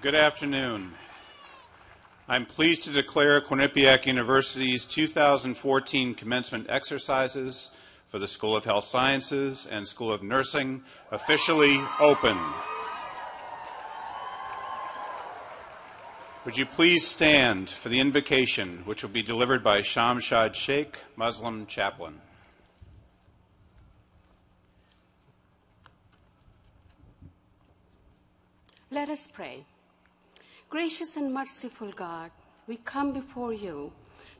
Good afternoon. I'm pleased to declare Quinnipiac University's 2014 commencement exercises for the School of Health Sciences and School of Nursing officially open. Would you please stand for the invocation, which will be delivered by Shamshad Sheikh, Muslim chaplain. Let us pray. Gracious and merciful God, we come before you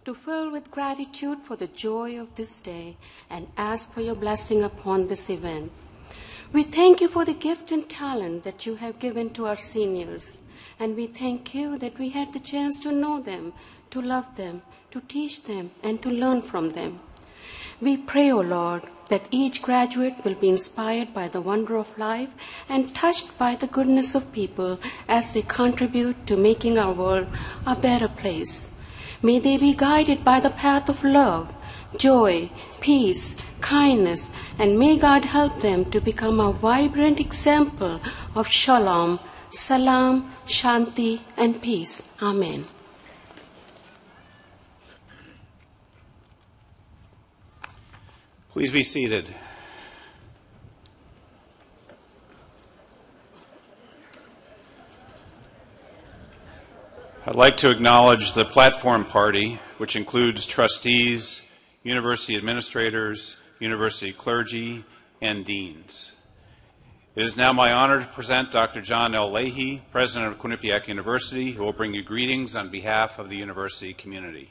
to fill with gratitude for the joy of this day and ask for your blessing upon this event. We thank you for the gift and talent that you have given to our seniors, and we thank you that we had the chance to know them, to love them, to teach them, and to learn from them. We pray, O Lord, that each graduate will be inspired by the wonder of life and touched by the goodness of people as they contribute to making our world a better place. May they be guided by the path of love, joy, peace, kindness, and may God help them to become a vibrant example of shalom, salam, shanti, and peace. Amen. Please be seated. I'd like to acknowledge the platform party, which includes trustees, university administrators, university clergy, and deans. It is now my honor to present Dr. John L. Leahy, President of Quinnipiac University, who will bring you greetings on behalf of the university community.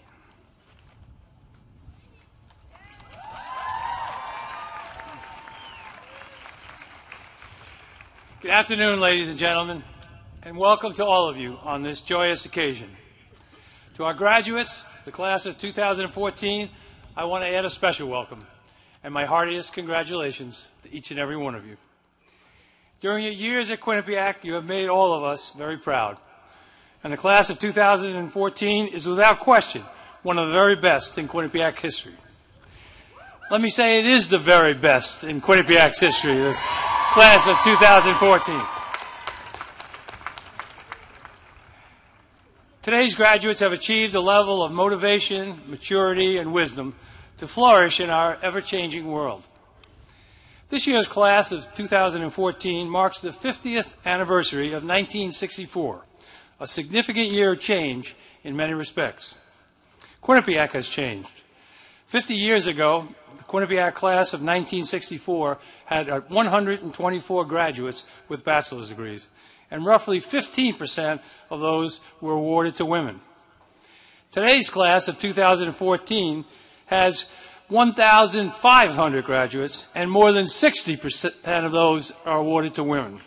Good afternoon, ladies and gentlemen, and welcome to all of you on this joyous occasion. To our graduates, the class of 2014, I want to add a special welcome and my heartiest congratulations to each and every one of you. During your years at Quinnipiac, you have made all of us very proud, and the class of 2014 is without question one of the very best in Quinnipiac history. Let me say it is the very best in Quinnipiac's history, this class of 2014. Today's graduates have achieved a level of motivation, maturity, and wisdom to flourish in our ever-changing world. This year's class of 2014 marks the 50th anniversary of 1964, a significant year of change in many respects. Quinnipiac has changed. 50 years ago, the Quinnipiac class of 1964 had 124 graduates with bachelor's degrees, and roughly 15% of those were awarded to women. Today's class of 2014 has 1,500 graduates, and more than 60% of those are awarded to women.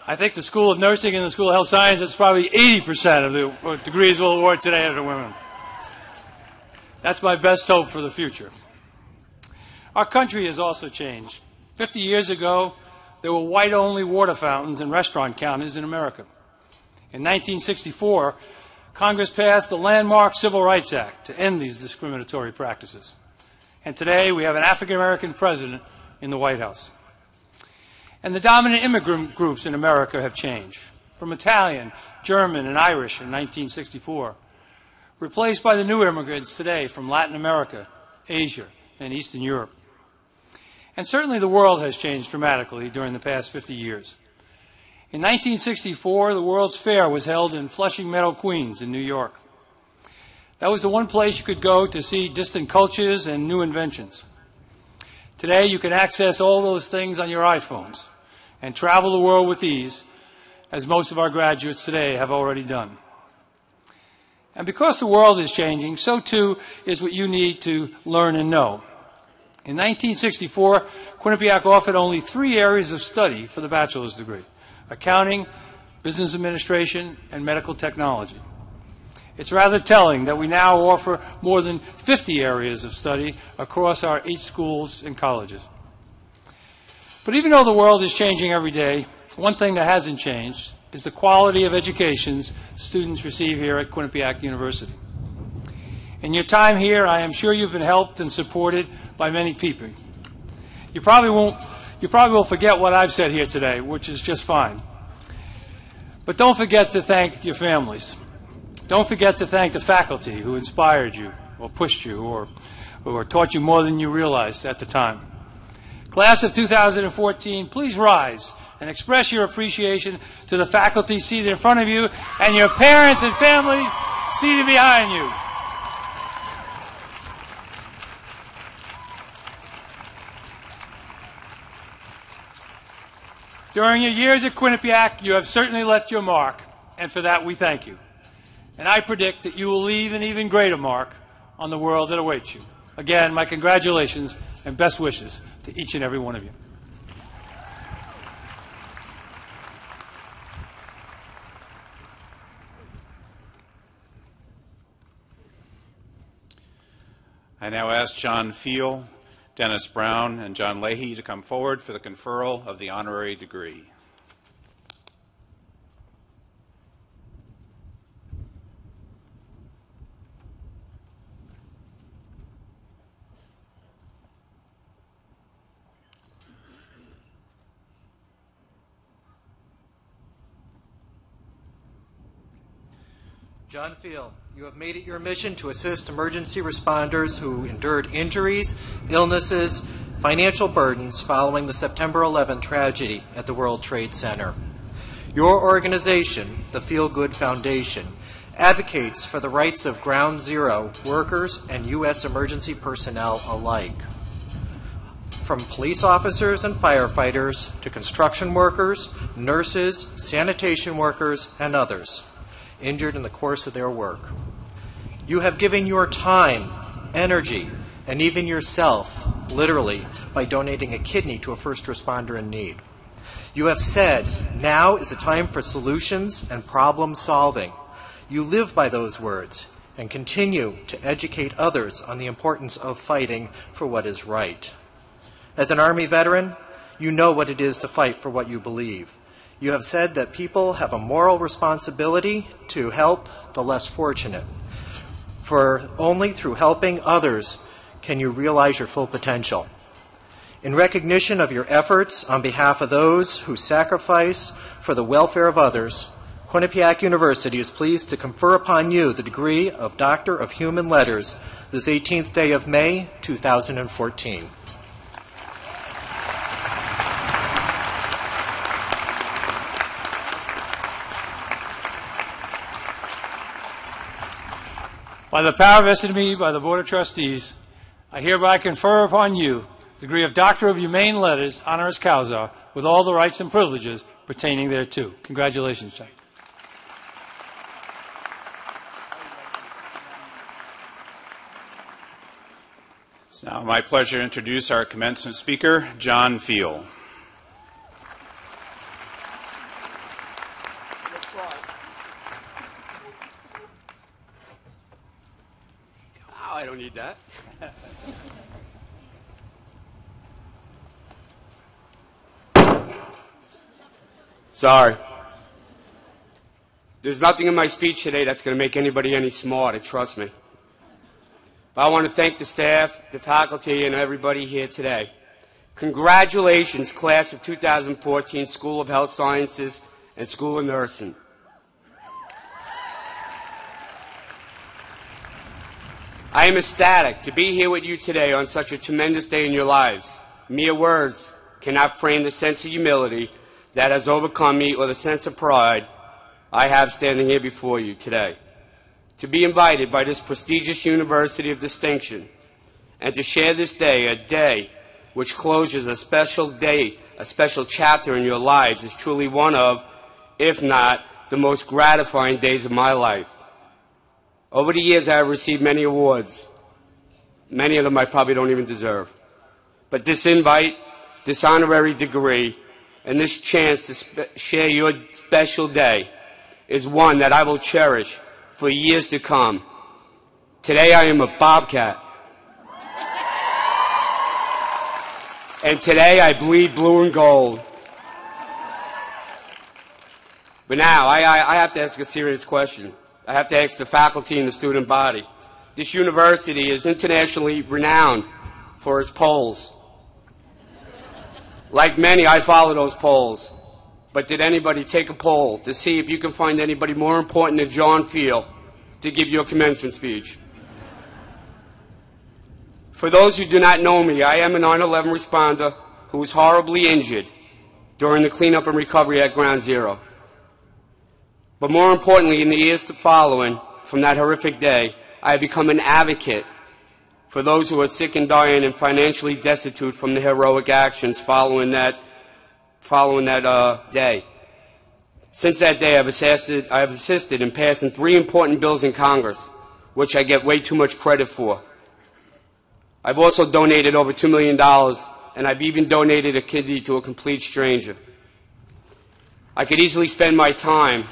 I think the School of Nursing and the School of Health Sciences, probably 80% of the degrees we'll award today are to women. That's my best hope for the future. Our country has also changed. 50 years ago, there were white-only water fountains and restaurant counters in America. In 1964, Congress passed the landmark Civil Rights Act to end these discriminatory practices. And today, we have an African-American president in the White House. And the dominant immigrant groups in America have changed, from Italian, German, and Irish in 1964, replaced by the new immigrants today from Latin America, Asia, and Eastern Europe. And certainly the world has changed dramatically during the past 50 years. In 1964, the World's Fair was held in Flushing Meadow, Queens, in New York. That was the one place you could go to see distant cultures and new inventions. Today, you can access all those things on your iPhones and travel the world with ease, as most of our graduates today have already done. And because the world is changing, so too is what you need to learn and know. In 1964, Quinnipiac offered only 3 areas of study for the bachelor's degree: accounting, business administration, and medical technology. It's rather telling that we now offer more than 50 areas of study across our 8 schools and colleges. But even though the world is changing every day, one thing that hasn't changed is the quality of educations students receive here at Quinnipiac University. In your time here, I am sure you've been helped and supported by many people. You probably won't You probably will forget what I've said here today, which is just fine. But don't forget to thank your families. Don't forget to thank the faculty who inspired you or pushed you or taught you more than you realized at the time. Class of 2014, please rise and express your appreciation to the faculty seated in front of you and your parents and families seated behind you. During your years at Quinnipiac, you have certainly left your mark, and for that we thank you. And I predict that you will leave an even greater mark on the world that awaits you. Again, my congratulations and best wishes to each and every one of you. I now ask John Fiel, Dennis Brown, and John Leahy to come forward for the conferral of the honorary degree. John Fiel, you have made it your mission to assist emergency responders who endured injuries, illnesses, financial burdens following the September 11 tragedy at the World Trade Center. Your organization, the Feel Good Foundation, advocates for the rights of Ground Zero workers and U.S. emergency personnel alike. From police officers and firefighters to construction workers, nurses, sanitation workers, and others injured in the course of their work. You have given your time, energy, and even yourself, literally, by donating a kidney to a first responder in need. You have said, now is the time for solutions and problem solving. You live by those words and continue to educate others on the importance of fighting for what is right. As an Army veteran, you know what it is to fight for what you believe. You have said that people have a moral responsibility to help the less fortunate. For only through helping others can you realize your full potential. In recognition of your efforts on behalf of those who sacrifice for the welfare of others, Quinnipiac University is pleased to confer upon you the degree of Doctor of Human Letters this 18th day of May, 2014. By the power vested in me by the Board of Trustees, I hereby confer upon you the degree of Doctor of Humane Letters, honoris causa, with all the rights and privileges pertaining thereto. Congratulations, Jack. It's now my pleasure to introduce our commencement speaker, John Fiel. I don't need that. Sorry. There's nothing in my speech today that's going to make anybody any smarter, trust me. But I want to thank the staff, the faculty, and everybody here today. Congratulations, class of 2014, School of Health Sciences and School of Nursing. I am ecstatic to be here with you today on such a tremendous day in your lives. Mere words cannot frame the sense of humility that has overcome me or the sense of pride I have standing here before you today. To be invited by this prestigious university of distinction and to share this day, a day which closes a special day, a special chapter in your lives, is truly one of, if not, the most gratifying days of my life. Over the years, I have received many awards. Many of them I probably don't even deserve. But this invite, this honorary degree, and this chance to share your special day is one that I will cherish for years to come. Today, I am a Bobcat. And today, I bleed blue and gold. But now, I have to ask a serious question. I have to ask the faculty and the student body. This university is internationally renowned for its polls. Like many, I follow those polls. But did anybody take a poll to see if you can find anybody more important than John Field to give you a commencement speech? For those who do not know me, I am a 9/11 responder who was horribly injured during the cleanup and recovery at Ground Zero. But more importantly, in the years following from that horrific day, I have become an advocate for those who are sick and dying and financially destitute from the heroic actions following that day. Since that day, I have assisted in passing 3 important bills in Congress, which I get way too much credit for. I've also donated over $2 million, and I've even donated a kidney to a complete stranger. I could easily spend my time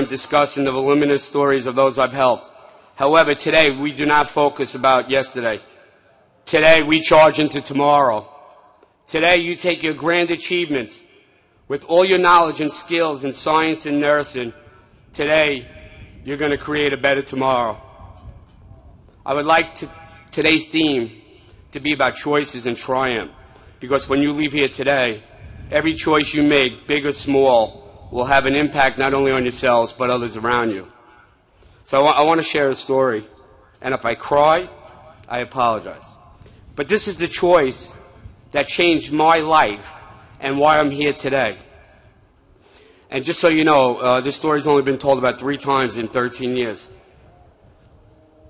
discussing the voluminous stories of those I've helped. However, today we do not focus about yesterday. Today we charge into tomorrow. Today you take your grand achievements with all your knowledge and skills in science and nursing. Today you're going to create a better tomorrow. I would like today's theme to be about choices and triumph, because when you leave here today, every choice you make, big or small, will have an impact not only on yourselves but others around you. So I want to share a story, and if I cry, I apologize. But this is the choice that changed my life and why I'm here today. And just so you know, this story's only been told about 3 times in 13 years.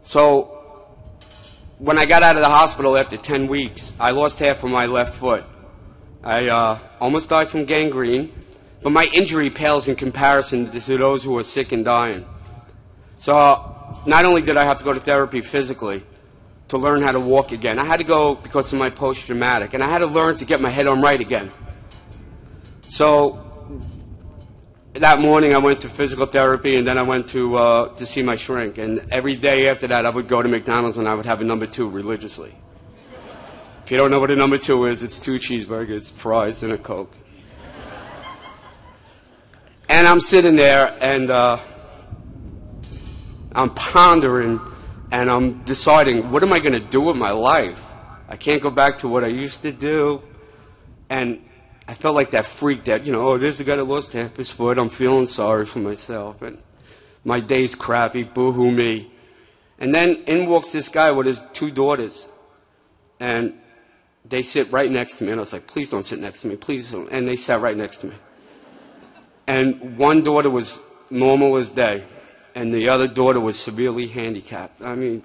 So when I got out of the hospital after 10 weeks, I lost half of my left foot. I almost died from gangrene, but my injury pales in comparison to those who are sick and dying. So not only did I have to go to therapy physically to learn how to walk again, I had to go because of my post-traumatic, and I had to learn to get my head on right again. So that morning I went to physical therapy, and then I went to see my shrink, and every day after that I would go to McDonald's and I would have a number 2 religiously. If you don't know what a number 2 is, it's 2 cheeseburgers, fries, and a Coke. And I'm sitting there, and I'm pondering, and I'm deciding, what am I going to do with my life? I can't go back to what I used to do. And I felt like that freak that, oh, there's a guy that lost half his foot. I'm feeling sorry for myself. And my day's crappy. Boo-hoo me. And then in walks this guy with his 2 daughters. And they sit right next to me. And I was like, please don't sit next to me. Please don't. And they sat right next to me. And one daughter was normal as day, and the other daughter was severely handicapped. I mean,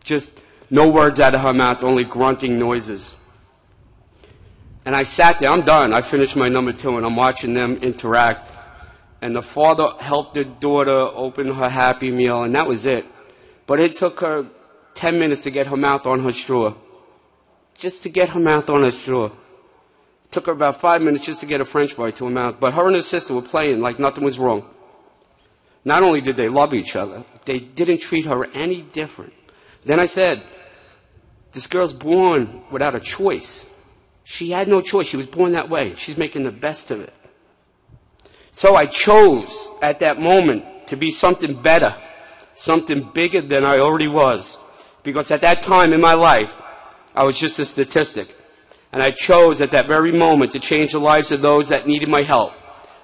just no words out of her mouth, only grunting noises. And I sat there. I'm done. I finished my number 2, and I'm watching them interact. And the father helped the daughter open her Happy Meal, and that was it. But it took her 10 minutes to get her mouth on her straw. Just to get her mouth on her straw. It took her about 5 minutes just to get a French fry to her mouth. But her and her sister were playing like nothing was wrong. Not only did they love each other, they didn't treat her any different. Then I said, this girl's born without a choice. She had no choice. She was born that way. She's making the best of it. So I chose at that moment to be something better, something bigger than I already was. Because at that time in my life, I was just a statistic. And I chose at that very moment to change the lives of those that needed my help.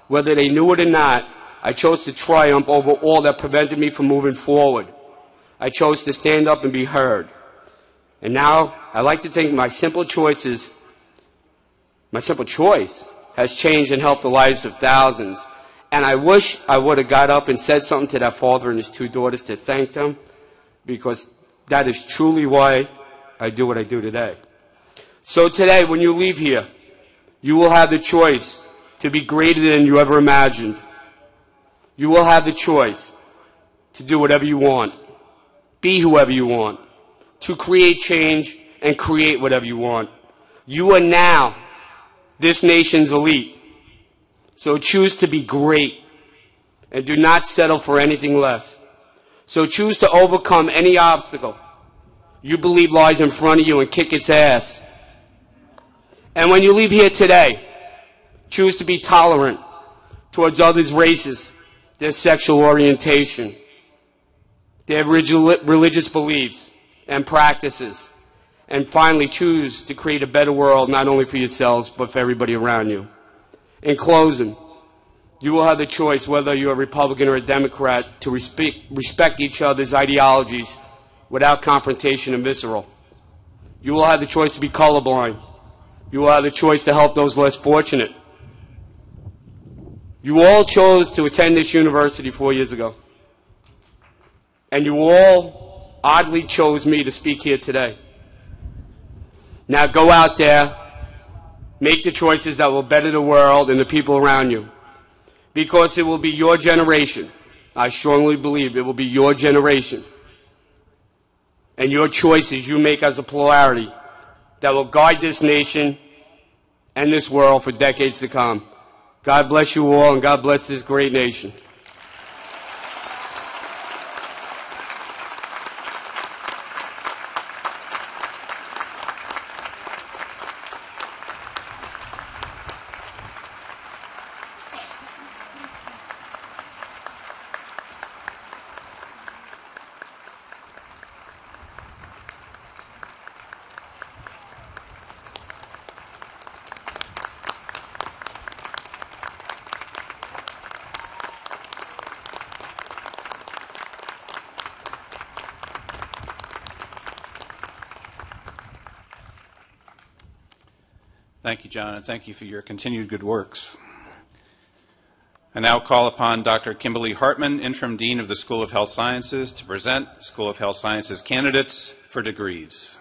Whether they knew it or not, I chose to triumph over all that prevented me from moving forward. I chose to stand up and be heard. And now, I like to think my simple choice has changed and helped the lives of thousands. And I wish I would have got up and said something to that father and his 2 daughters to thank them, because that is truly why I do what I do today. So today, when you leave here, you will have the choice to be greater than you ever imagined. You will have the choice to do whatever you want, be whoever you want, to create change and create whatever you want. You are now this nation's elite. So choose to be great and do not settle for anything less. So choose to overcome any obstacle you believe lies in front of you and kick its ass. And when you leave here today, choose to be tolerant towards others' races, their sexual orientation, their religious beliefs and practices, and finally choose to create a better world, not only for yourselves, but for everybody around you. In closing, you will have the choice, whether you're a Republican or a Democrat, to respect each other's ideologies without confrontation and visceral. You will have the choice to be colorblind. You will have the choice to help those less fortunate. You all chose to attend this university 4 years ago. And you all oddly chose me to speak here today. Now go out there, make the choices that will better the world and the people around you. Because it will be your generation. I strongly believe it will be your generation. And your choices you make as a plurality that will guide this nation and this world for decades to come. God bless you all, and God bless this great nation. Thank you, John, and thank you for your continued good works. I now call upon Dr. Kimberly Hartman, Interim Dean of the School of Health Sciences, to present School of Health Sciences candidates for degrees.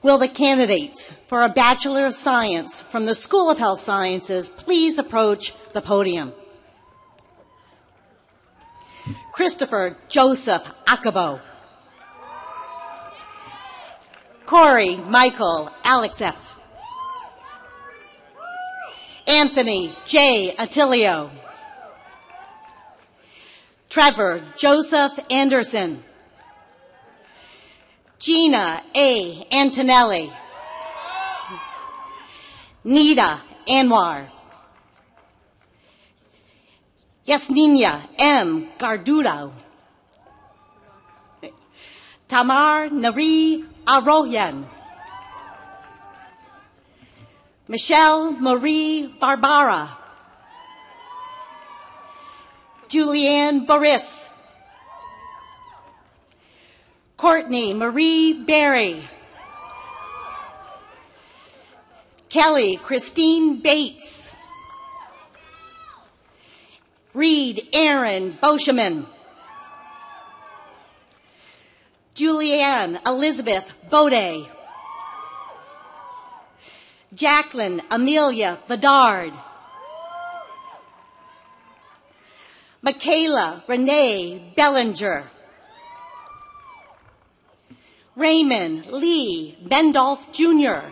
Will the candidates for a Bachelor of Science from the School of Health Sciences please approach the podium? Christopher Joseph Akabo. Corey Michael Alexeff. Anthony J. Attilio. Trevor Joseph Anderson. Gina A. Antonelli. Nita Anwar. Yasnina M. Gardudo. Tamar Nari Aroyan. Michelle Marie Barbara. Julianne Boris. Courtney Marie Berry. Kelly Christine Bates. Reed Aaron Boscheman. Julianne Elizabeth Bode. Jacqueline Amelia Bedard. Michaela Renee Bellinger. Raymond Lee Bendolph Jr.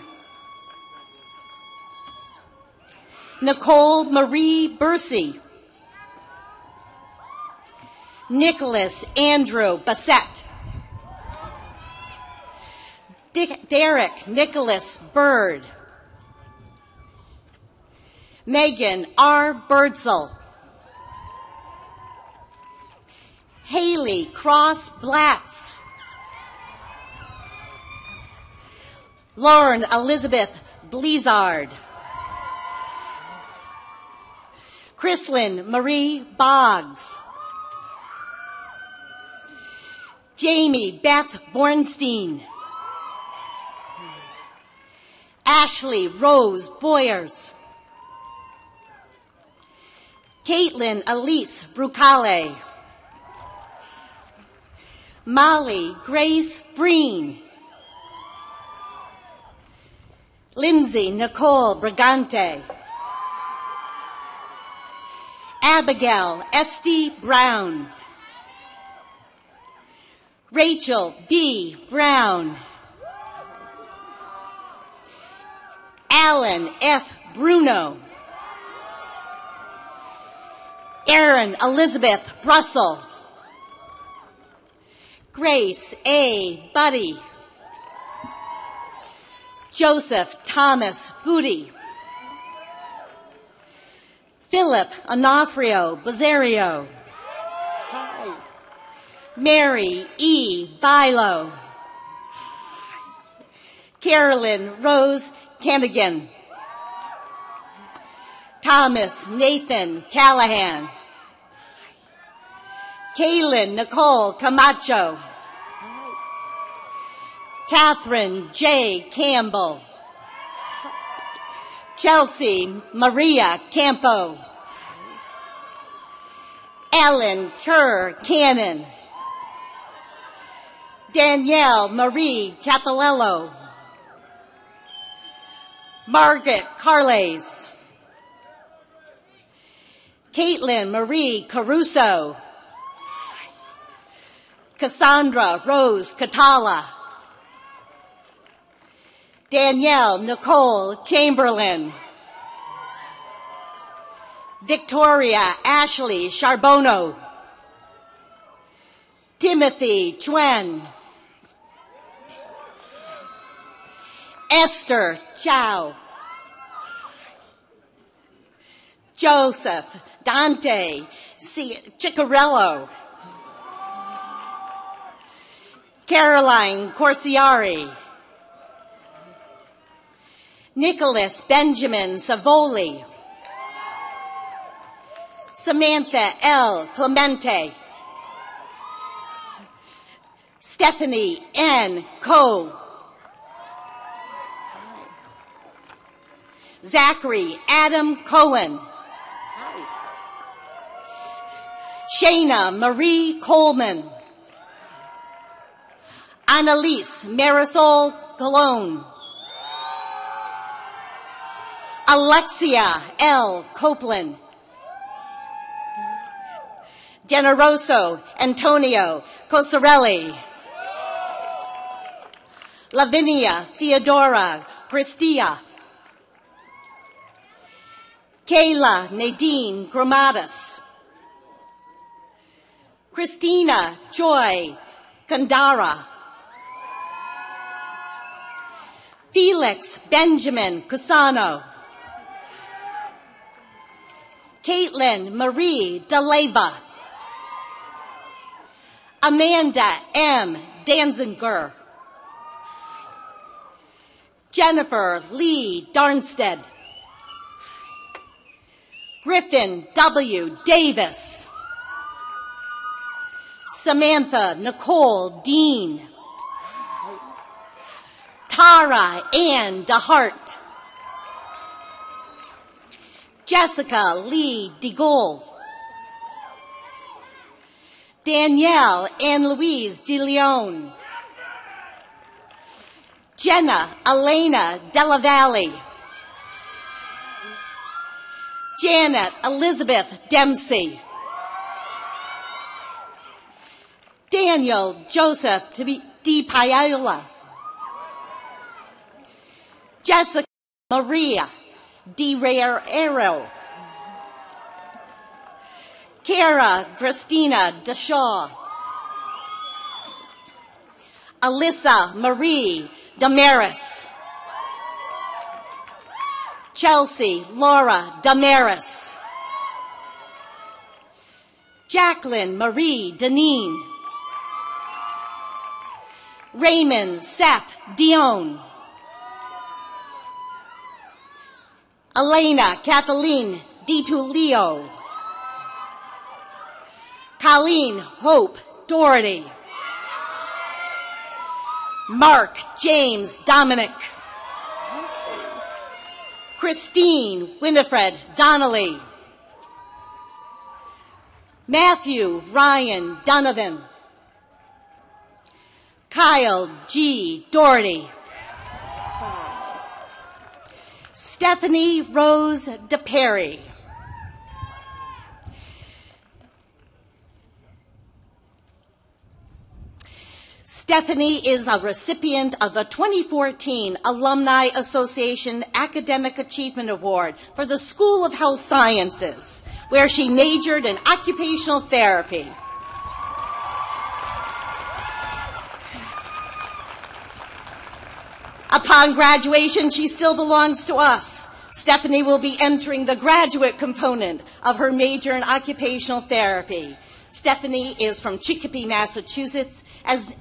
Nicole Marie Bursey. Nicholas Andrew Bassett. Derek Nicholas Bird. Megan R. Birdsell. Haley Cross Blatz. Lauren Elizabeth Blizzard. Chrislyn Marie Boggs. Jamie Beth Bornstein. Ashley Rose Boyers. Caitlin Elise Brucale. Molly Grace Breen. Lindsay Nicole Brigante. Abigail Esty Brown. Rachel B. Brown. Alan F. Bruno. Erin Elizabeth Russell. Grace A. Buddy. Joseph Thomas Booty. Philip Onofrio Bazario. Mary E. Bilo. Carolyn Rose Kennigan. Thomas Nathan Callahan. Kaylin Nicole Camacho. Catherine J. Campbell. Chelsea Maria Campo. Ellen Kerr Cannon. Danielle Marie Capalello. Margaret Carles. Caitlin Marie Caruso. Cassandra Rose Catala. Danielle Nicole Chamberlain. Victoria Ashley Charbono. Timothy Chuen. Esther Chow. Joseph Dante Ciccarello. Caroline Corsiari. Nicholas Benjamin Savoli. Samantha L. Clemente. Stephanie N. Coe. Zachary Adam Cohen. Shayna Marie Coleman. Annalise Marisol Colon. Alexia L. Copeland. Generoso Antonio Cosarelli. Lavinia Theodora Christia. Kayla Nadine Gromatis. Christina Joy Kandara. Felix Benjamin Cusano. Caitlin Marie DeLeva. Amanda M. Danzinger. Jennifer Lee Darnstead. Griffin W. Davis. Samantha Nicole Dean. Tara Ann DeHart. Jessica Lee DeGaulle. Danielle Ann Louise DeLeon. Jenna Elena Della Valle. Janet Elizabeth Dempsey. Daniel Joseph Di Paola. Jessica Maria Di Reyero. Kara Christina DeShaw. Alyssa Marie Damaris. Chelsea Laura Damaris. Jacqueline Marie Deneen. Raymond Seth Dion. Elena Kathleen DiTullio. Colleen Hope Doherty. Mark James Dominic. Christine Winifred Donnelly. Matthew Ryan Donovan. Kyle G. Doherty. Stephanie Rose DePerry. Stephanie is a recipient of the 2014 Alumni Association Academic Achievement Award for the School of Health Sciences, where she majored in occupational therapy. Upon graduation, she still belongs to us. Stephanie will be entering the graduate component of her major in occupational therapy. Stephanie is from Chicopee, Massachusetts,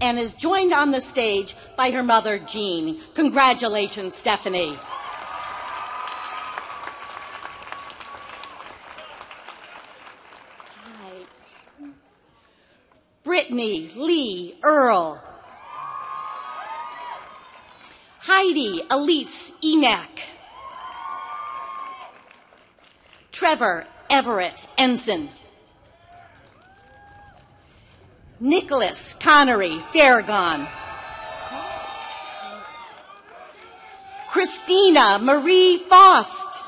and is joined on the stage by her mother, Jean. Congratulations, Stephanie. Hi. Brittany Lee Earl. Heidi Elise Emack. Trevor Everett Ensign. Nicholas Connery Tharagon. Christina Marie Faust.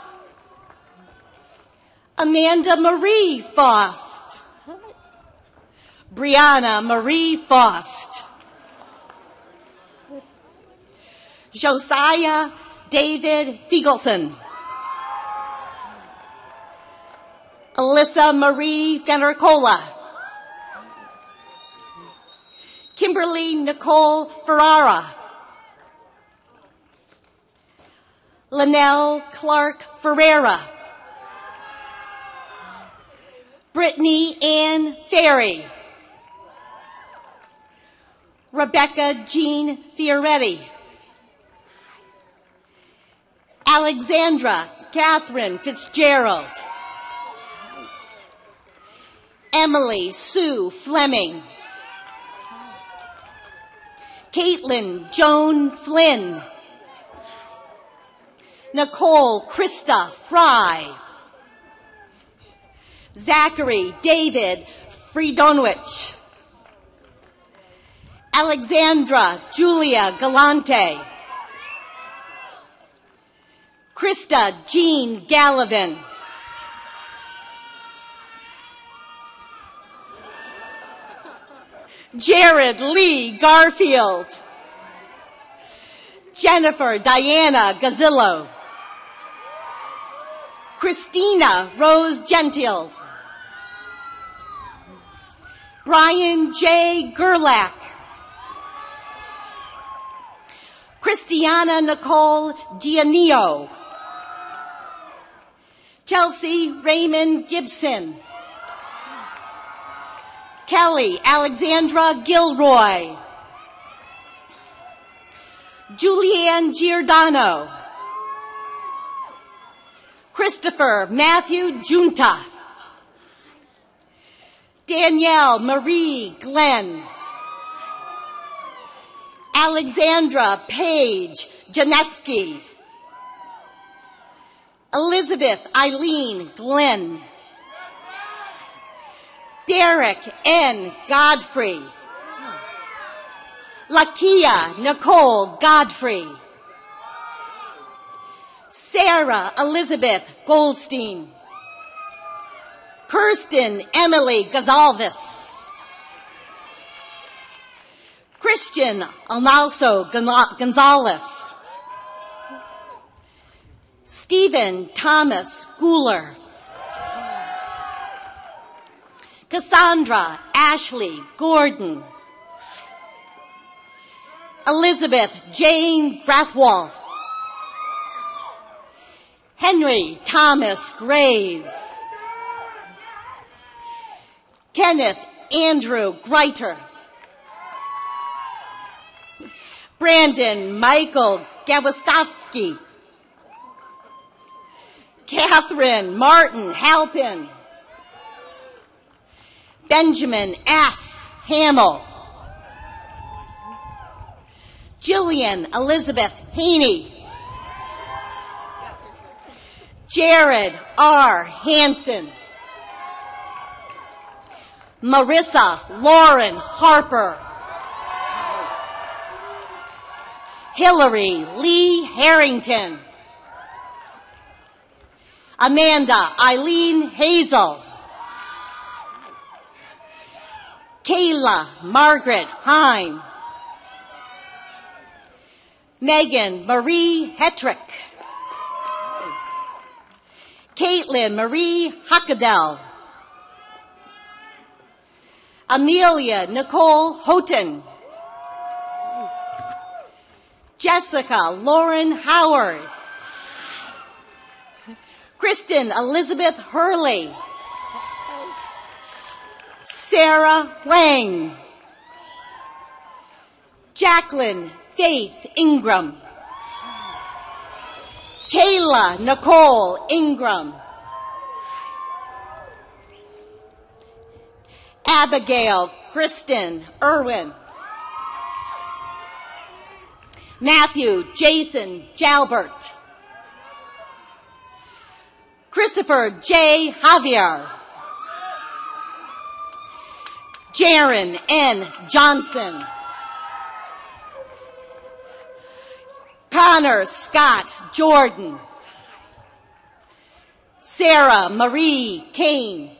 Amanda Marie Faust. Brianna Marie Faust. Josiah David Fiegelson. Alyssa Marie Fenericola. Kimberly Nicole Ferrara. Linnell Clark Ferreira. Brittany Ann Ferry. Rebecca Jean Fioretti. Alexandra Catherine Fitzgerald. Emily Sue Fleming. Caitlin Joan Flynn. Nicole Krista Fry. Zachary David Fridonowicz. Alexandra Julia Galante. Krista Jean Gallivan. Jared Lee Garfield. Jennifer Diana Gazillo. Christina Rose Gentile. Brian J. Gerlach. Christiana Nicole Giannio. Chelsea Raymond Gibson. Kelly Alexandra Gilroy. Julianne Giordano. Christopher Matthew Junta. Danielle Marie Glenn. Alexandra Paige Janeski. Elizabeth Eileen Glenn. Derek N. Godfrey. Lakia Nicole Godfrey. Sarah Elizabeth Goldstein. Kirsten Emily Gonzalez. Christian Alonso Gonzalez. Stephen Thomas Guler. Cassandra Ashley Gordon. Elizabeth Jane Brathwell. Henry Thomas Graves. Kenneth Andrew Greiter. Brandon Michael Gawastowski. Catherine Martin Halpin. Benjamin S. Hamill. Jillian Elizabeth Haney. Jared R. Hansen. Marissa Lauren Harper. Hillary Lee Harrington. Amanda Eileen Hazel. Kayla Margaret Hine. Megan Marie Hetrick. Caitlin Marie Hockadell. Amelia Nicole Houghton. Jessica Lauren Howard. Kristen Elizabeth Hurley. Sarah Lang. Jacqueline Faith Ingram. Kayla Nicole Ingram. Abigail Kristen Irwin. Matthew Jason Jalbert. Christopher J. Javier. Jaron N. Johnson. Connor Scott Jordan. Sarah Marie Kane.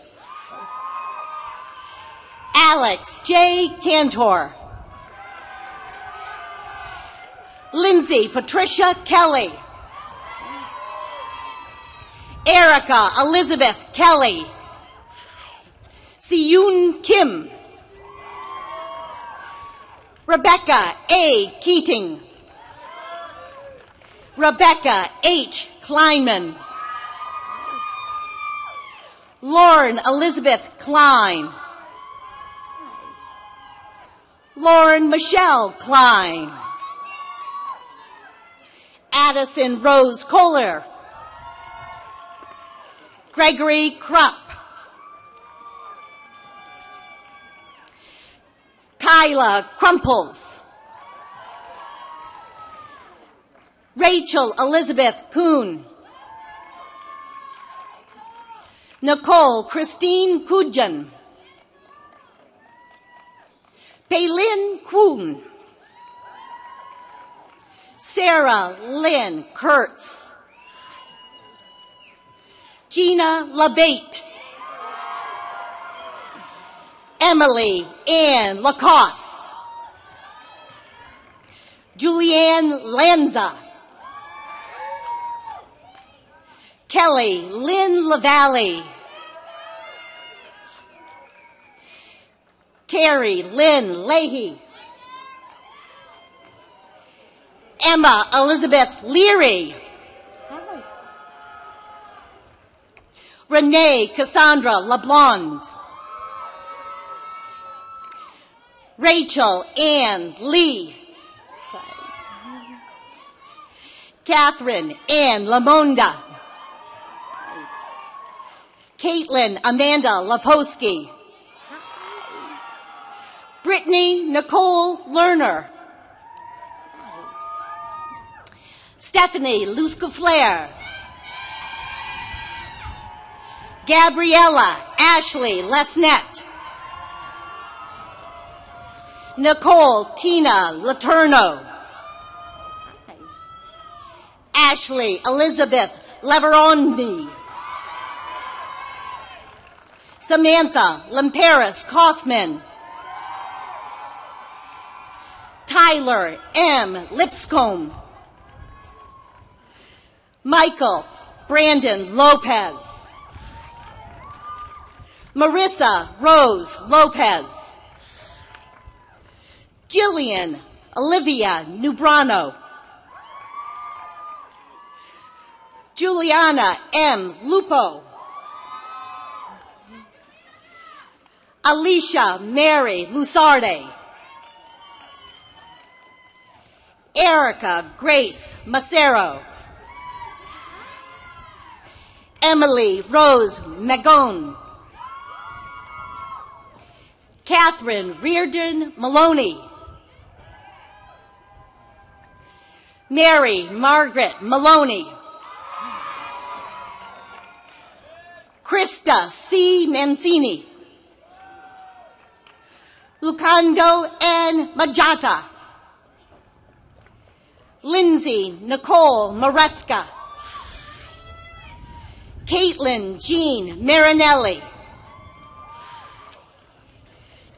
Alex J. Cantor. Lindsay Patricia Kelly. Erica Elizabeth Kelly. Siyun Kim. Rebecca A. Keating. Rebecca H. Kleinman. Lauren Elizabeth Klein. Lauren Michelle Klein. Addison Rose Kohler. Gregory Krupp. Kyla Crumples. Rachel Elizabeth Kuhn. Nicole Christine Kujan. Paylin Kuhn. Sarah Lynn Kurtz. Gina LaBate. Emily Ann Lacoste. Julianne Lanza. Kelly Lynn LaValle. Carrie Lynn Leahy. Emma Elizabeth Leary. Renee Cassandra LeBlond. Rachel Ann Lee. Catherine Ann Lamonda. Caitlin Amanda Leposki. Brittany Nicole Lerner. Stephanie Lusca-Flair. Gabriella Ashley Lesnett. Nicole Tina Laterno. Ashley Elizabeth Leverondi. Samantha Lemperis Kaufman. Tyler M. Lipscomb. Michael Brandon Lopez. Marissa Rose Lopez. Jillian Olivia Nubrano. Juliana M. Lupo. Alicia Mary Lusarde. Erica Grace Macero. Emily Rose Magone. Catherine Reardon Maloney. Mary Margaret Maloney. Krista C. Mancini. Lucando N. Majata. Lindsay Nicole Maresca. Caitlin Jean Marinelli.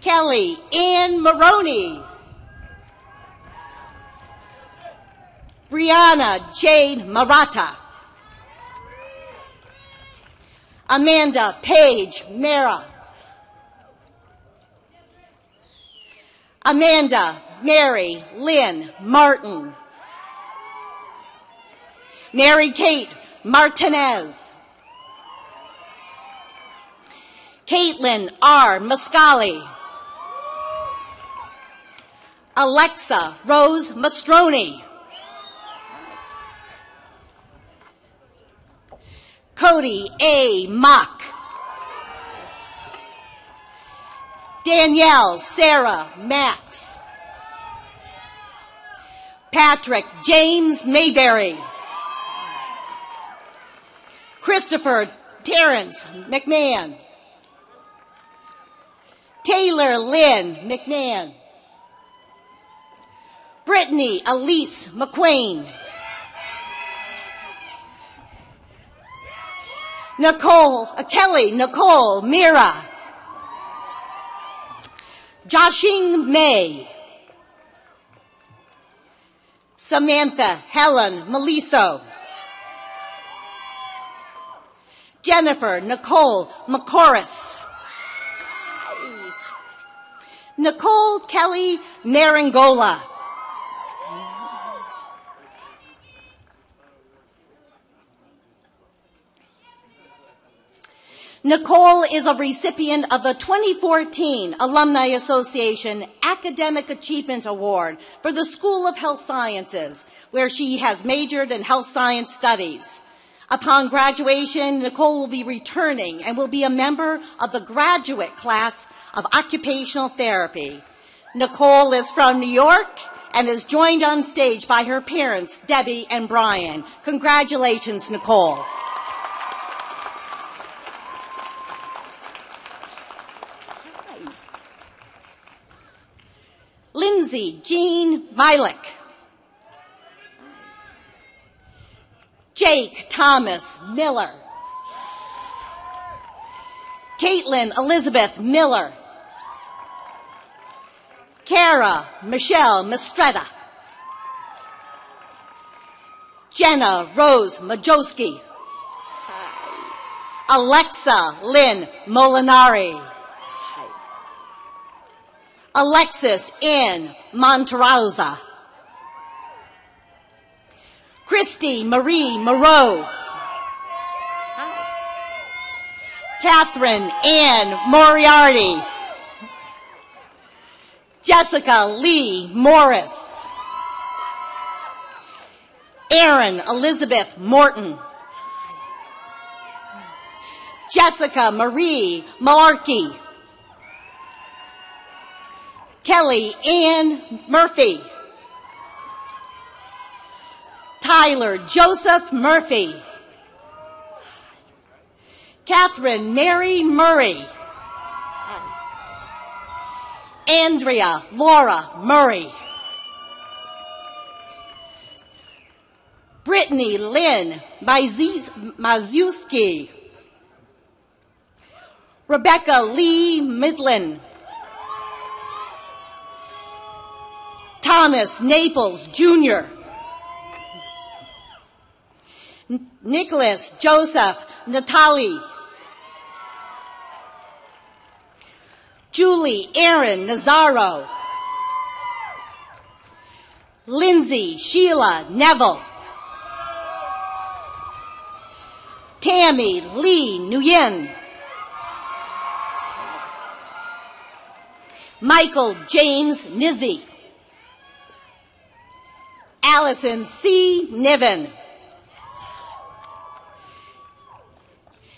Kelly Ann Maroney. Brianna Jade Marata. Amanda Page Mara. Amanda Mary Lynn Martin. Mary Kate Martinez. Caitlin R. Mascali. Alexa Rose Mastroni. Cody A. Mock. Danielle Sarah Max. Patrick James Mayberry. Christopher Terrence McMahon. Taylor Lynn McMahon. Brittany Elise McQueen. Kelly Nicole Mira. Joshing May. Samantha Helen Meliso. Jennifer Nicole McCorris. Nicole Kelly Narangola. Nicole is a recipient of the 2014 Alumni Association Academic Achievement Award for the School of Health Sciences, where she has majored in health science studies. Upon graduation, Nicole will be returning and will be a member of the graduate class of occupational therapy. Nicole is from New York and is joined on stage by her parents, Debbie and Brian. Congratulations, Nicole. Lindsay Jean Milik. Jake Thomas Miller. Caitlin Elizabeth Miller. Kara Michelle Mistretta. Jenna Rose Majowski. Alexa Lynn Molinari. Alexis N. Monterosa. Christy Marie Moreau. Catherine Ann Moriarty. Jessica Lee Morris. Erin Elizabeth Morton. Jessica Marie Malarkey. Kelly Ann Murphy. Tyler Joseph Murphy. Catherine Mary Murray. Andrea Laura Murray. Brittany Lynn Mazuski. Rebecca Lee Midland. Thomas Naples Jr. Nicholas Joseph Natali. Julie Aaron Nazaro. Lindsay Sheila Neville. Tammy Lee Nguyen. Michael James Nizzi. Allison C. Niven.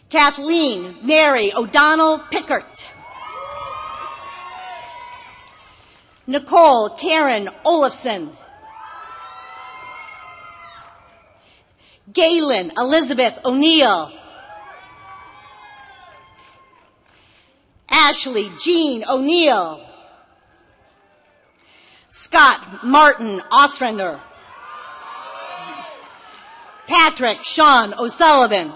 Kathleen Mary O'Donnell Pickert. Nicole Karen Olafson. Galen Elizabeth O'Neill. Ashley Jean O'Neill. Scott Martin Ostrander. Patrick Sean O'Sullivan.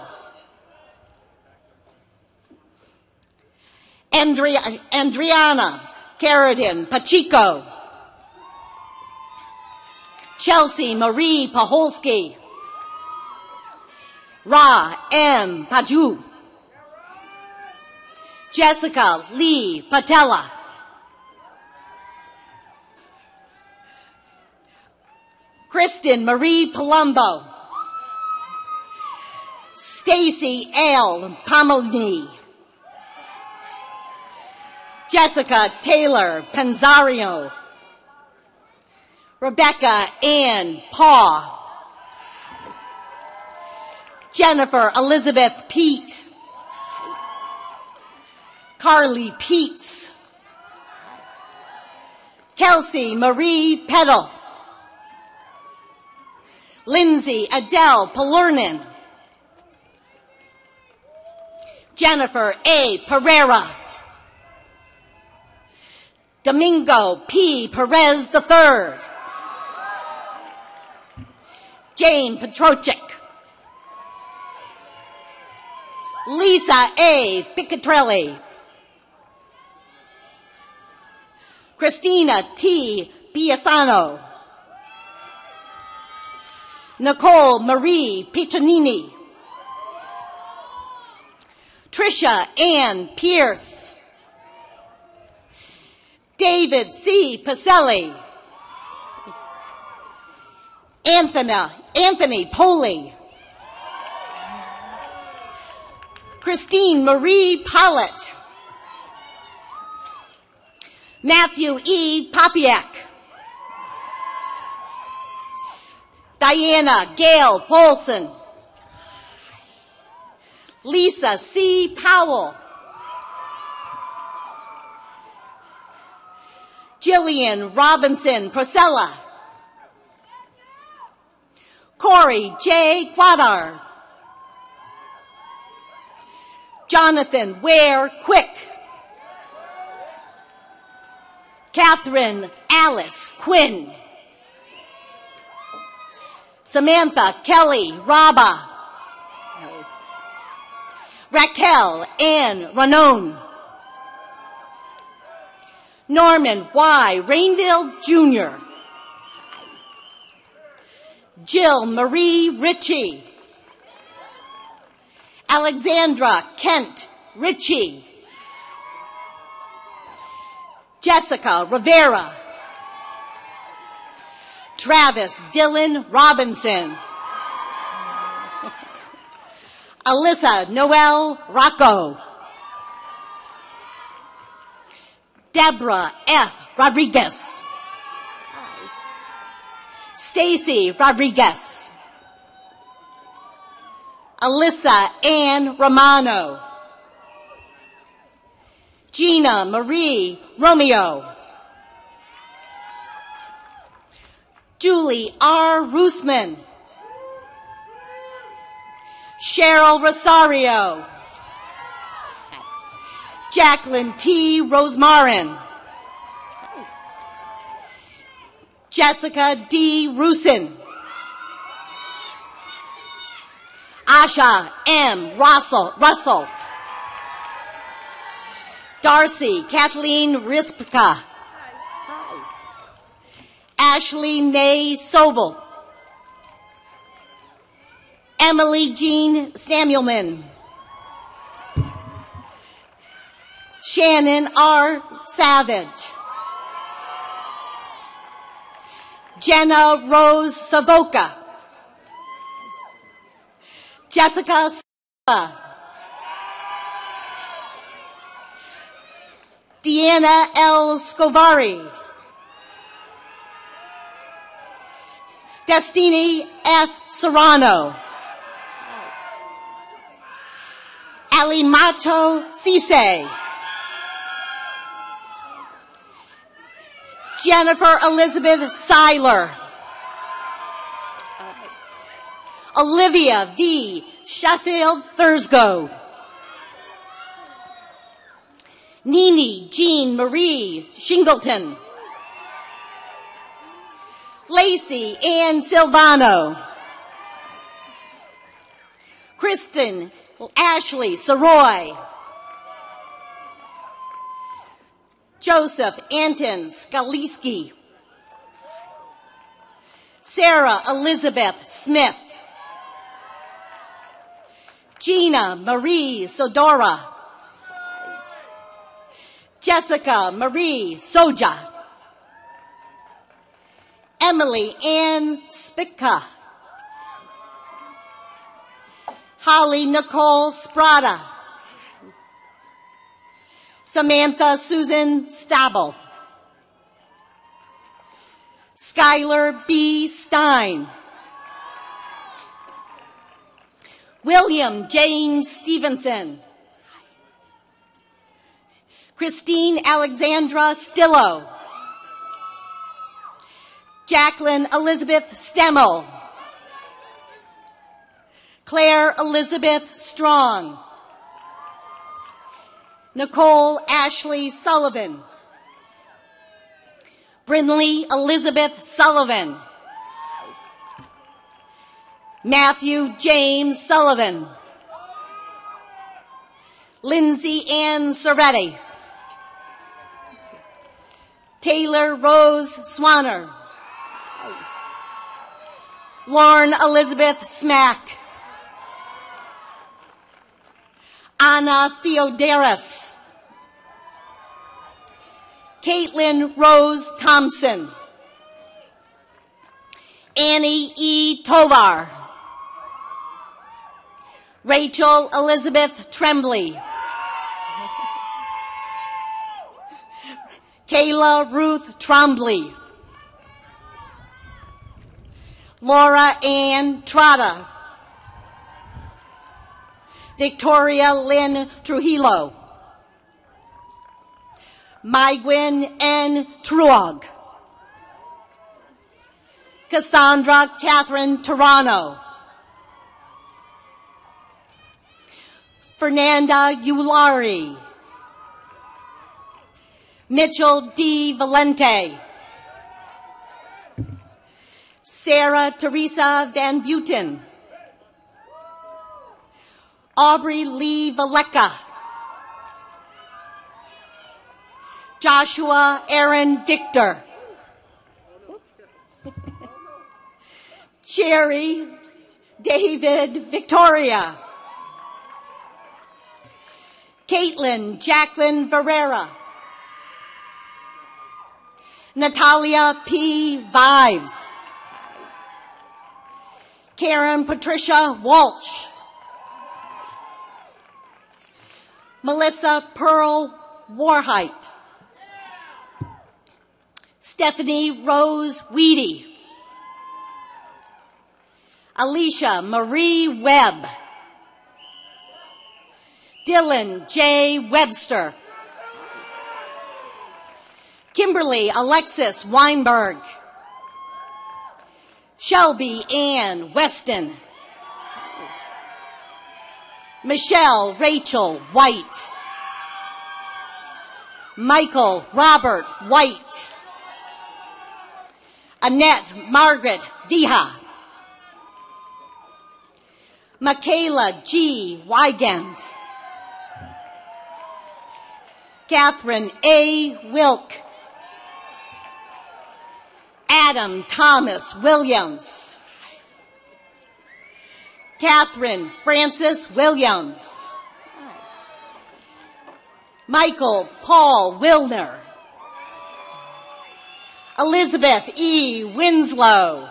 Andriana Carradine Pacheco. Chelsea Marie Paholski. Ra M. Paju. Jessica Lee Patella. Kristen Marie Palumbo. Stacy L. Pomelny. Jessica Taylor Panzario. Rebecca Ann Paw. Jennifer Elizabeth Pete. Carly Peets. Kelsey Marie Peddle. Lindsay Adele Palernin. Jennifer A. Pereira. Domingo P. Perez III. Jane Petrochik. Lisa A. Picatrelli. Christina T. Piasano. Nicole Marie Piccinini. Tricia Ann Pierce. David C. Pacelli. Anthony Poley. Christine Marie Pollitt. Matthew E. Popiak. Diana Gail Polson. Lisa C. Powell. Jillian Robinson Prosella. Corey J. Guadar. Jonathan Ware Quick. Catherine Alice Quinn. Samantha Kelly Raba. Raquel Ann Ranone. Norman Y. Rainville Jr. Jill Marie Ritchie. Alexandra Kent Ritchie. Jessica Rivera. Travis Dylan Robinson. Alyssa Noel Rocco. Deborah F. Rodriguez. Stacy Rodriguez. Alyssa Ann Romano. Gina Marie Romeo. Julie R. Roosman. Cheryl Rosario. Jacqueline T. Rosemarin. Jessica D. Rusin. Asha M. Russell. Darcy Kathleen Rispka. Ashley May Sobel. Emily Jean Samuelman. Shannon R. Savage. Jenna Rose Savoca. Jessica Silva. Deanna L. Scovari. Destiny F. Serrano. Alimato Cisse. Jennifer Elizabeth Seiler. Olivia V. Sheffield Thursgo. Nini Jean Marie Shingleton. Lacey Ann Silvano. Kristen Ashley Soroy. Joseph Anton Skaliski. Sarah Elizabeth Smith. Gina Marie Sodora. Jessica Marie Soja. Emily Ann Spitka. Holly Nicole Sprada. Samantha Susan Stabile. Skylar B. Stein. William James Stevenson. Christine Alexandra Stillo. Jacqueline Elizabeth Stemmel. Claire Elizabeth Strong. Nicole Ashley Sullivan. Brinley Elizabeth Sullivan. Matthew James Sullivan. Lindsay Ann Soretti. Taylor Rose Swanner. Lauren Elizabeth Smack. Anna Theodoris. Caitlin Rose Thompson. Annie E. Tovar. Rachel Elizabeth Tremblay. Kayla Ruth Trombley. Laura Ann Trotta. Victoria Lynn Trujillo. Mygwen N. Truog. Cassandra Catherine Toronto. Fernanda Ulari. Mitchell D. Valente. Sarah Teresa Van Buiten. Aubrey Lee Valecka. Joshua Aaron Victor. Jerry David Victoria. Caitlin Jacqueline Varera. Natalia P. Vives. Karen Patricia Walsh. Melissa Pearl Warheit. Stephanie Rose Weedy. Alicia Marie Webb. Dylan J. Webster. Kimberly Alexis Weinberg. Shelby Ann Weston. Michelle Rachel White. Michael Robert White. Annette Margaret Viha. Michaela G. Wigand. Catherine A. Wilk. Adam Thomas Williams. Catherine Francis Williams. Michael Paul Wilner. Elizabeth E. Winslow.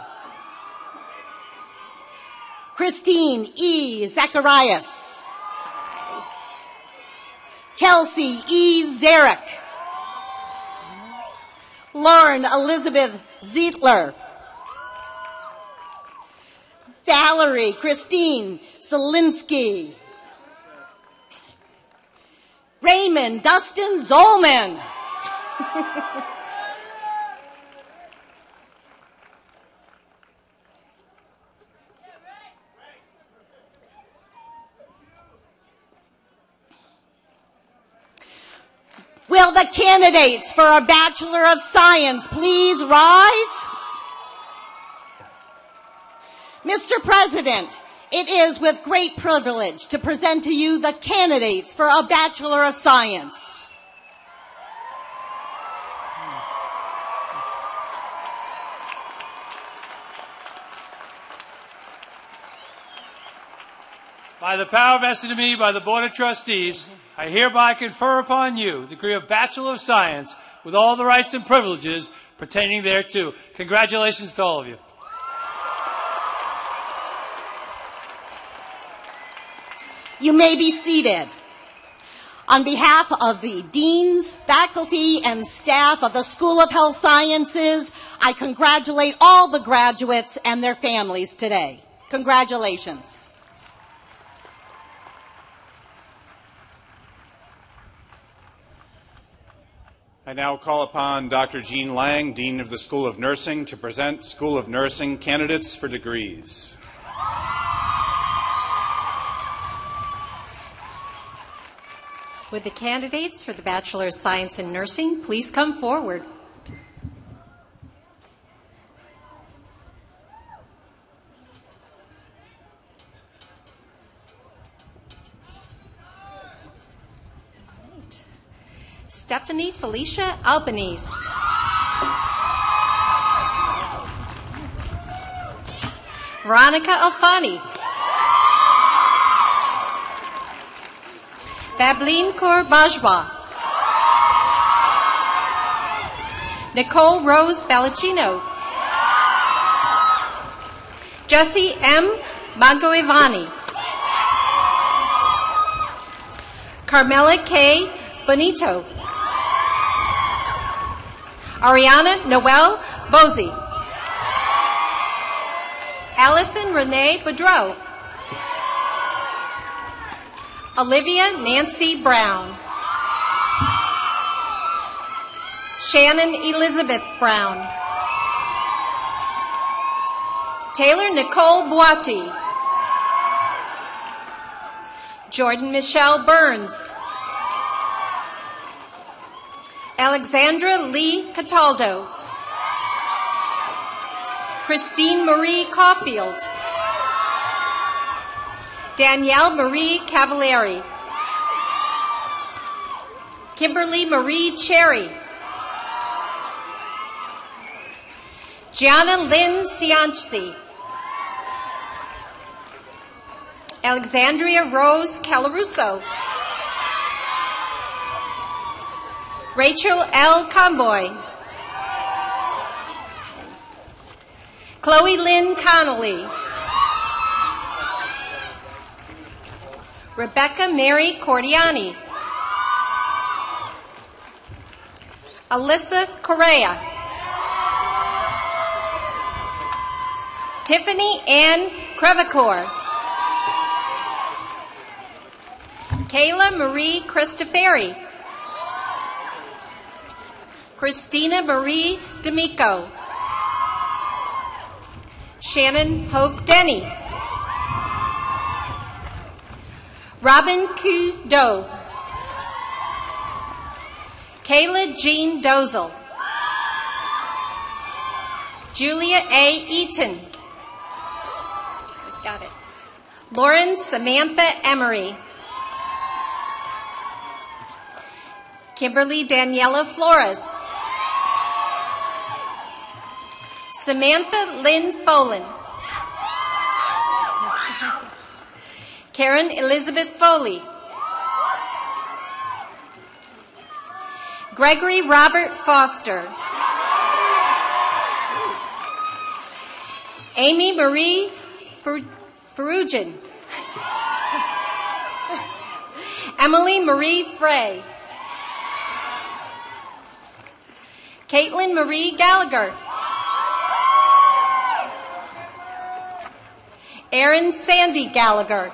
Christine E. Zacharias. Kelsey E. Zarek. Lauren Elizabeth Zietler. Valerie Christine Zielinski. Raymond Dustin Zolman. Will the candidates for a Bachelor of Science please rise? Mr. President, it is with great privilege to present to you the candidates for a Bachelor of Science. By the power vested in me by the Board of Trustees, I hereby confer upon you the degree of Bachelor of Science with all the rights and privileges pertaining thereto. Congratulations to all of you. You may be seated. On behalf of the deans, faculty, and staff of the School of Health Sciences, I congratulate all the graduates and their families today. Congratulations. I now call upon Dr. Jean Lang, Dean of the School of Nursing, to present School of Nursing candidates for degrees. Would the candidates for the Bachelor of Science in Nursing please come forward? Stephanie Felicia Albanese. Veronica Alfani. Bableen Kaur Bajwa. Nicole Rose Ballacino. Jessie M. Mangoivani. Carmela K. Bonito. Ariana Noel Bozy. Allison Renee Boudreau. Olivia Nancy Brown. Shannon Elizabeth Brown. Taylor Nicole Boati. Jordan Michelle Burns. Alexandra Lee Cataldo. Christine Marie Caulfield. Danielle Marie Cavalieri. Kimberly Marie Cherry. Gianna Lynn Cianci. Alexandria Rose Calaruso. Rachel L. Comboy. Chloe Lynn Connolly. Rebecca Mary Cordiani. Alyssa Correa. Tiffany Ann Crevecore. Kayla Marie Cristoferi. Christina Marie D'Amico. Shannon Hope Denny. Robin Q. Doe. Kayla Jean Dozel. Julia A. Eaton. Got it. Lauren Samantha Emery. Kimberly Daniela Flores. Samantha Lynn Folan. Karen Elizabeth Foley. Gregory Robert Foster. Amy Marie Ferrugian. Emily Marie Frey. Caitlin Marie Gallagher. Erin Sandy Gallagher.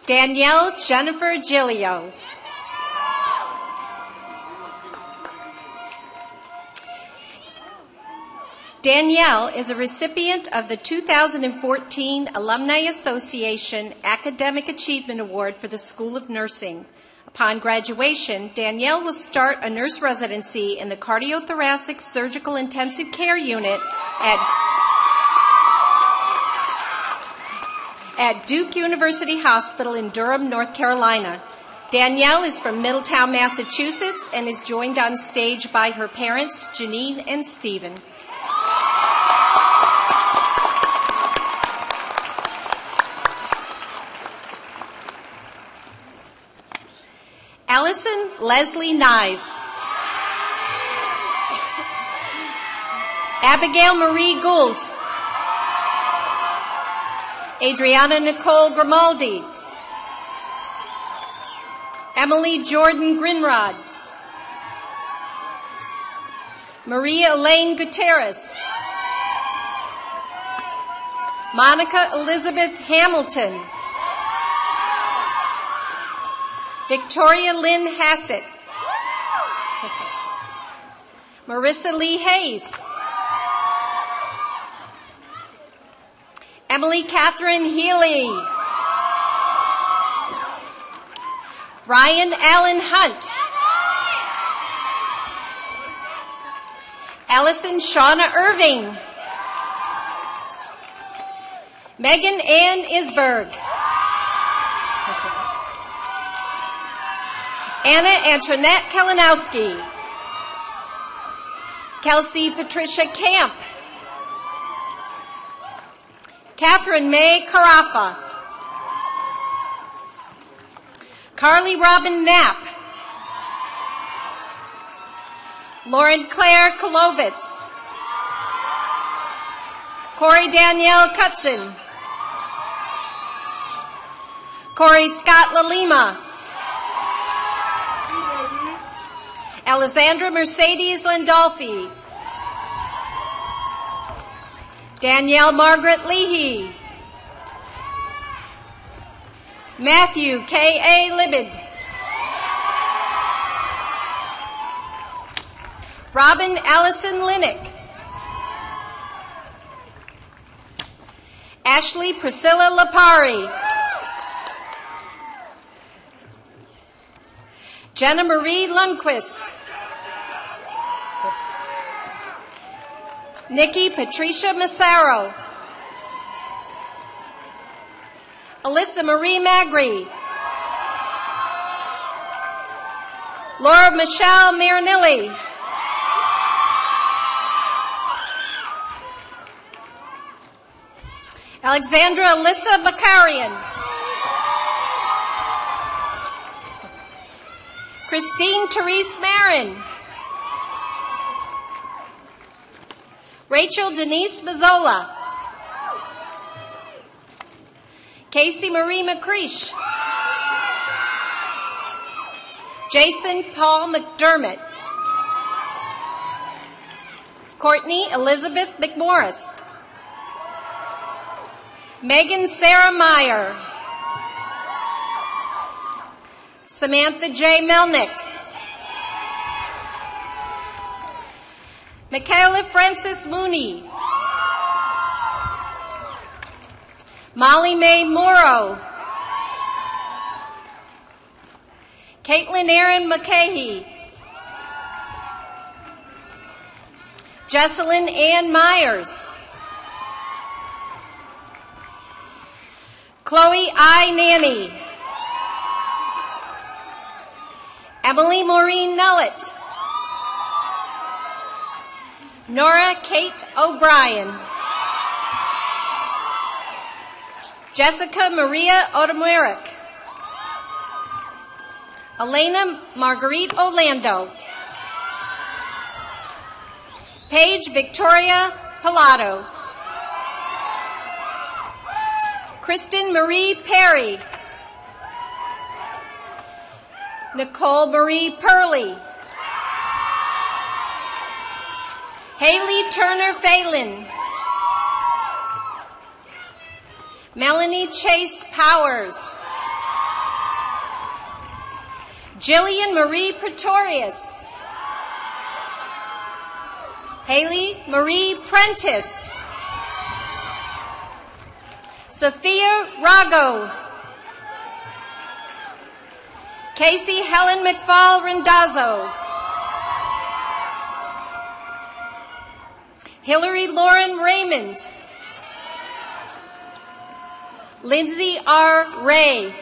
Danielle Jennifer Gilio. Danielle is a recipient of the 2014 Alumni Association Academic Achievement Award for the School of Nursing. Upon graduation, Danielle will start a nurse residency in the Cardiothoracic Surgical Intensive Care Unit at Duke University Hospital in Durham, North Carolina. Danielle is from Middletown, Massachusetts, and is joined on stage by her parents, Janine and Stephen. Allison Leslie Nyes. Abigail Marie Gould. Adriana Nicole Grimaldi. Emily Jordan Grinrod. Maria Elaine Gutierrez. Monica Elizabeth Hamilton. Victoria Lynn Hassett. Marissa Lee Hayes. Emily Catherine Healy. Ryan Allen Hunt. Allison Shauna Irving. Megan Ann Isberg. Anna Antoinette Kalinowski. Kelsey Patricia Camp. Catherine May Carafa. Carly Robin Knapp. Lauren Claire Kolovitz. Corey Danielle Cutson. Corey Scott Lalima. Alexandra Mercedes Landolfi. Danielle Margaret Leahy. Matthew K.A. Libid. Robin Allison Linick. Ashley Priscilla Lapari. Jenna Marie Lundquist. Nikki Patricia Massaro. Alyssa Marie Magri. Laura Michelle Marinilli. Alexandra Alyssa Bakarian. Christine Therese Marin. Rachel Denise Mazzola. Casey Marie McCreesh. Jason Paul McDermott. Courtney Elizabeth McMorris. Megan Sarah Meyer. Samantha J. Melnick. Michaela Francis Mooney. Molly Mae Morrow. Caitlin Erin McCahey. Jesselyn Ann Myers. Chloe I. Nanny. Emily Maureen Nullett. Nora Kate O'Brien. Jessica Maria Otomeric. Elena Marguerite Orlando. Paige Victoria Pilato. Kristen Marie Perry. Nicole Marie Purley. Haley Turner Phelan. Melanie Chase Powers. Jillian Marie Pretorius. Haley Marie Prentice. Sophia Rago. Casey Helen McFall Randazzo. Hillary Lauren Raymond. Lindsay R. Ray.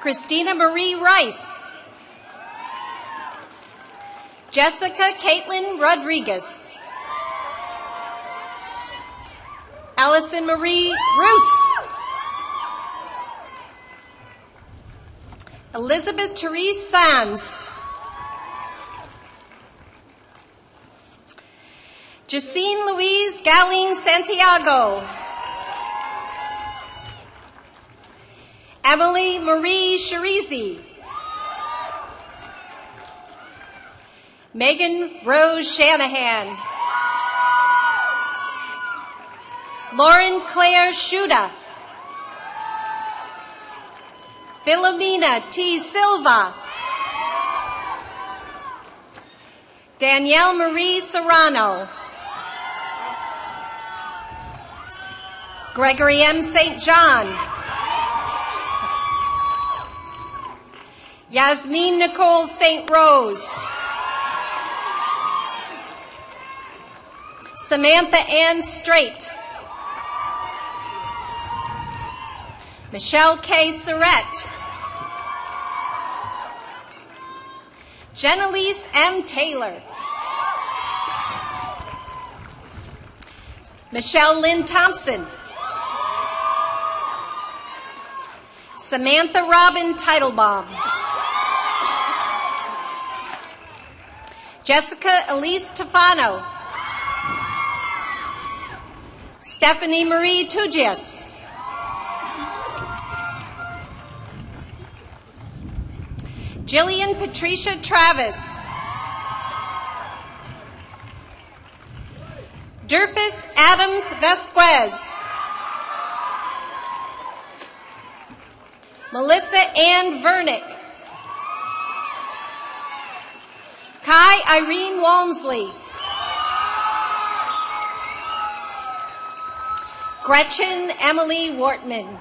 Christina Marie Rice. Jessica Caitlin Rodriguez. Allison Marie Roos. Elizabeth Therese Sands. Jacine Louise Galling Santiago. Emily Marie Sharizi. Megan Rose Shanahan. Lauren Claire Shuda. Philomena T. Silva. Danielle Marie Serrano. Gregory M. St. John. Yasmin Nicole St. Rose. Samantha Ann Straight. Michelle K. Surrett. Jenelise M. Taylor. Michelle Lynn Thompson. Samantha Robin Teitelbaum. Jessica Elise Tefano. Stephanie Marie Tugias. Jillian Patricia Travis. Durfus Adams Vasquez. Melissa Ann Vernick. Kai Irene Walmsley. Gretchen Emily Wortman.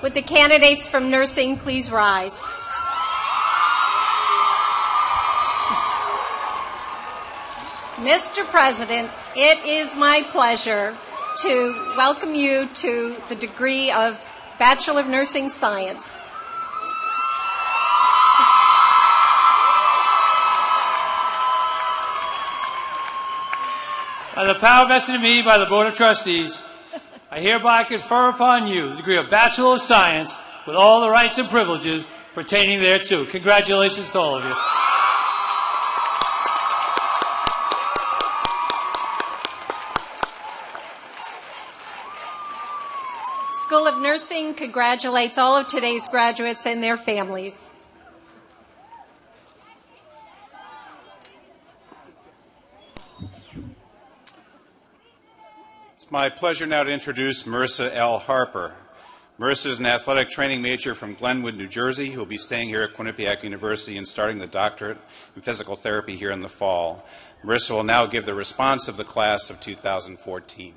Would the candidates from nursing please rise? Mr. President, it is my pleasure to welcome you to the degree of Bachelor of Nursing Science. By the power vested in me by the Board of Trustees, I hereby confer upon you the degree of Bachelor of Science with all the rights and privileges pertaining thereto. Congratulations to all of you. School of Nursing congratulates all of today's graduates and their families. It's my pleasure now to introduce Marissa L. Harper. Marissa is an athletic training major from Glenwood, New Jersey, who will be staying here at Quinnipiac University and starting the doctorate in physical therapy here in the fall. Marissa will now give the response of the class of 2014.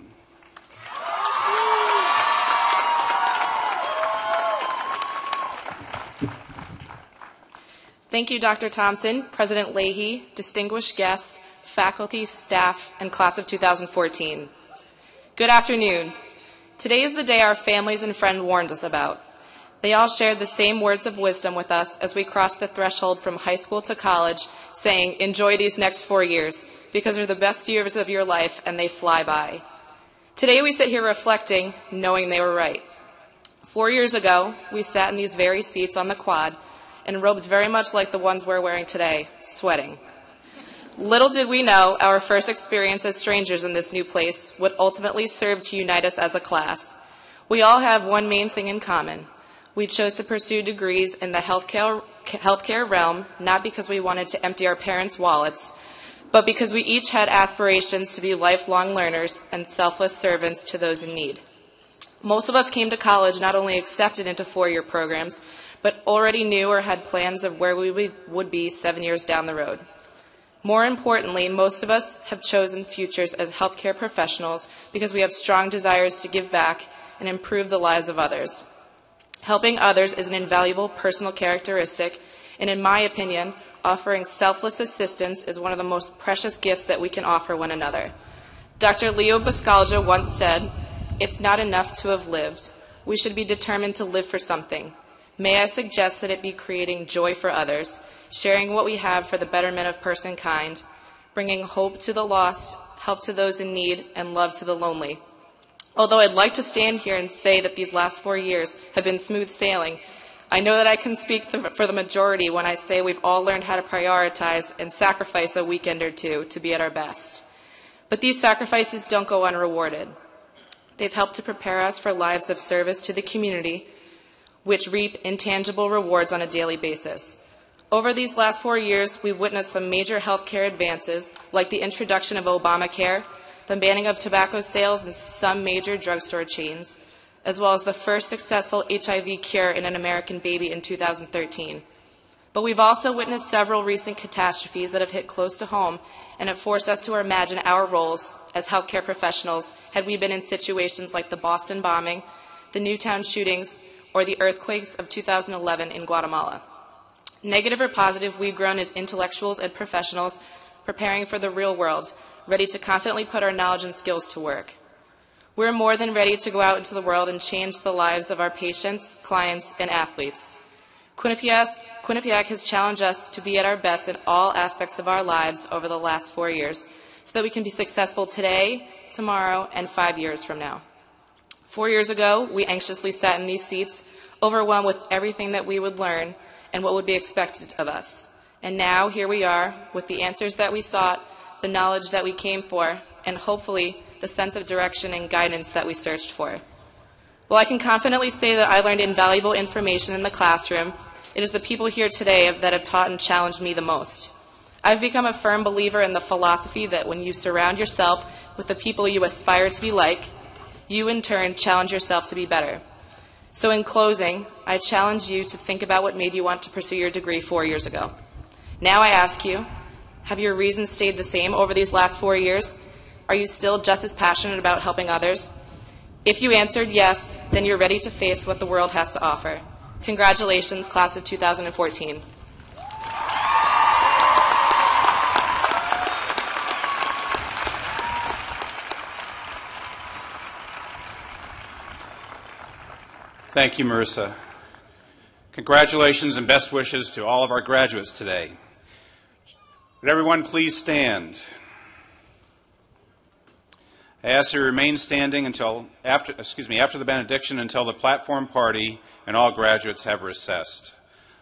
Thank you, Dr. Thompson, President Leahy, distinguished guests, faculty, staff, and class of 2014. Good afternoon. Today is the day our families and friends warned us about. They all shared the same words of wisdom with us as we crossed the threshold from high school to college, saying, enjoy these next 4 years, because they're the best years of your life and they fly by. Today we sit here reflecting, knowing they were right. 4 years ago, we sat in these very seats on the quad, in robes very much like the ones we're wearing today, sweating. Little did we know our first experience as strangers in this new place would ultimately serve to unite us as a class. We all have one main thing in common. We chose to pursue degrees in the healthcare realm, not because we wanted to empty our parents' wallets, but because we each had aspirations to be lifelong learners and selfless servants to those in need. Most of us came to college not only accepted into four-year programs, but already knew or had plans of where we would be 7 years down the road. More importantly, most of us have chosen futures as healthcare professionals because we have strong desires to give back and improve the lives of others. Helping others is an invaluable personal characteristic, and in my opinion, offering selfless assistance is one of the most precious gifts that we can offer one another. Dr. Leo Buscaglia once said, "It's not enough to have lived. We should be determined to live for something." May I suggest that it be creating joy for others, sharing what we have for the betterment of personkind, bringing hope to the lost, help to those in need, and love to the lonely. Although I'd like to stand here and say that these last 4 years have been smooth sailing, I know that I can speak for the majority when I say we've all learned how to prioritize and sacrifice a weekend or two to be at our best. But these sacrifices don't go unrewarded. They've helped to prepare us for lives of service to the community, which reap intangible rewards on a daily basis. Over these last 4 years, we've witnessed some major healthcare advances, like the introduction of Obamacare, the banning of tobacco sales in some major drugstore chains, as well as the first successful HIV cure in an American baby in 2013. But we've also witnessed several recent catastrophes that have hit close to home and have forced us to imagine our roles as healthcare professionals had we been in situations like the Boston bombing, the Newtown shootings, or the earthquakes of 2011 in Guatemala. Negative or positive, we've grown as intellectuals and professionals preparing for the real world, ready to confidently put our knowledge and skills to work. We're more than ready to go out into the world and change the lives of our patients, clients, and athletes. Quinnipiac has challenged us to be at our best in all aspects of our lives over the last 4 years so that we can be successful today, tomorrow, and 5 years from now. 4 years ago, we anxiously sat in these seats, overwhelmed with everything that we would learn and what would be expected of us. And now, here we are, with the answers that we sought, the knowledge that we came for, and hopefully the sense of direction and guidance that we searched for. While I can confidently say that I learned invaluable information in the classroom, it is the people here today that have taught and challenged me the most. I've become a firm believer in the philosophy that when you surround yourself with the people you aspire to be like, you in turn challenge yourself to be better. So in closing, I challenge you to think about what made you want to pursue your degree 4 years ago. Now I ask you, have your reasons stayed the same over these last 4 years? Are you still just as passionate about helping others? If you answered yes, then you're ready to face what the world has to offer. Congratulations, class of 2014. Thank you, Marissa. Congratulations and best wishes to all of our graduates today. Would everyone please stand? I ask you to remain standing until after the benediction until the platform party and all graduates have recessed.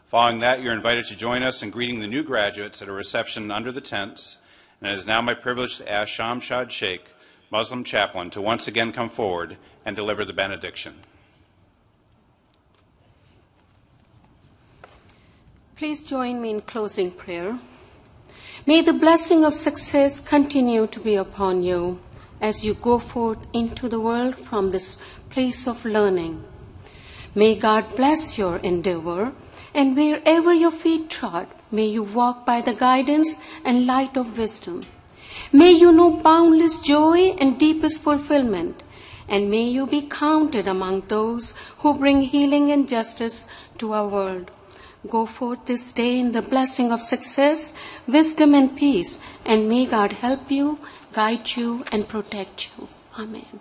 Following that, you're invited to join us in greeting the new graduates at a reception under the tents. And it is now my privilege to ask Shamshad Sheikh, Muslim chaplain, to once again come forward and deliver the benediction. Please join me in closing prayer. May the blessing of success continue to be upon you as you go forth into the world from this place of learning. May God bless your endeavor, and wherever your feet trod, may you walk by the guidance and light of wisdom. May you know boundless joy and deepest fulfillment, and may you be counted among those who bring healing and justice to our world. Go forth this day in the blessing of success, wisdom, and peace, and may God help you, guide you, and protect you. Amen.